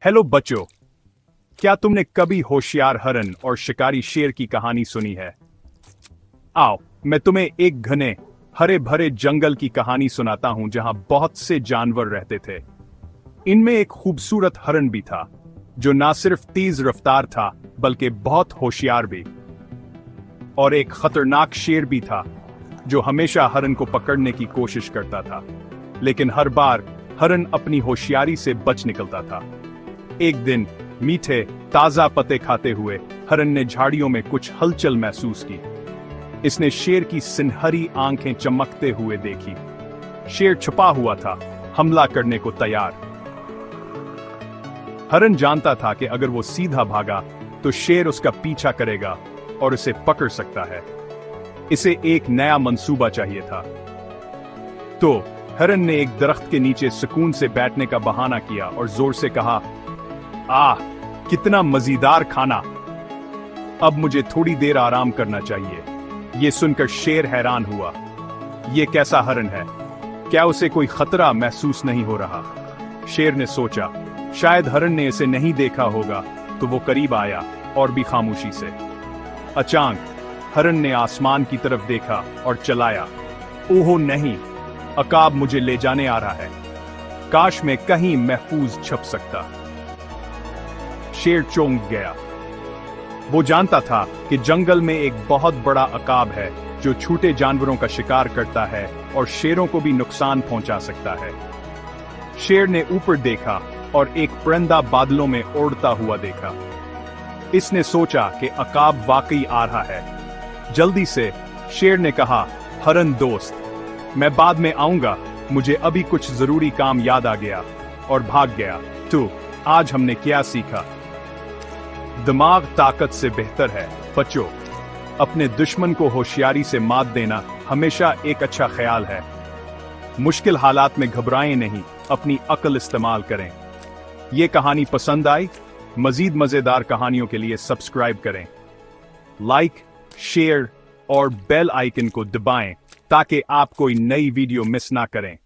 Hello बच्चों, क्या तुमने कभी होशियार हरन और शिकारी शेर की कहानी सुनी है? आओ, मैं तुम्हें एक घने हरे भरे जंगल की कहानी सुनाता हूं जहां बहुत से जानवर रहते थे। इनमें एक खूबसूरत हरन भी था जो ना सिर्फ तेज रफ्तार था बल्कि बहुत होशियार भी। और एक खतरनाक शेर भी था जो हमेशा हरन को पकड़ने की कोशिश करता था, लेकिन हर बार हरन अपनी होशियारी से बच निकलता था। एक दिन मीठे ताजा पत्ते खाते हुए हरन ने झाड़ियों में कुछ हलचल महसूस की। इसने शेर की सिनहरी आंखें चमकते हुए देखी। शेर छुपा हुआ था, हमला करने को तैयार। हरन जानता था कि अगर वो सीधा भागा तो शेर उसका पीछा करेगा और उसे पकड़ सकता है। इसे एक नया मंसूबा चाहिए था। तो हरन ने एक दरख्त के नीचे सुकून से बैठने का बहाना किया और जोर से कहा, आह, कितना मजेदार खाना! अब मुझे थोड़ी देर आराम करना चाहिए। यह सुनकर शेर हैरान हुआ। यह कैसा हरन है? क्या उसे कोई खतरा महसूस नहीं हो रहा? शेर ने सोचा, शायद हरन ने इसे नहीं देखा होगा, तो वो करीब आया और भी खामोशी से। अचानक हरन ने आसमान की तरफ देखा और चलाया। ओहो नहीं, अकाब मुझे ले जाने आ रहा है। काश मैं कहीं महफूज छुप सकता। शेर चौंक गया। वो जानता था कि जंगल में एक बहुत बड़ा अकाब है जो छोटे जानवरों का शिकार करता है और शेरों को भी नुकसान पहुंचा सकता है। शेर ने ऊपर देखा और एक परिंदा बादलों में उड़ता हुआ देखा। इसने सोचा कि अकाब वाकई आ रहा है। जल्दी से शेर ने कहा, हरन दोस्त, मैं बाद में आऊंगा, मुझे अभी कुछ जरूरी काम याद आ गया, और भाग गया। तो आज हमने क्या सीखा? दिमाग ताकत से बेहतर है बच्चों। अपने दुश्मन को होशियारी से मात देना हमेशा एक अच्छा ख्याल है। मुश्किल हालात में घबराएं नहीं, अपनी अक्ल इस्तेमाल करें। ये कहानी पसंद आई? मजीद मजेदार कहानियों के लिए सब्सक्राइब करें, लाइक, शेयर और बेल आइकन को दबाएं ताकि आप कोई नई वीडियो मिस ना करें।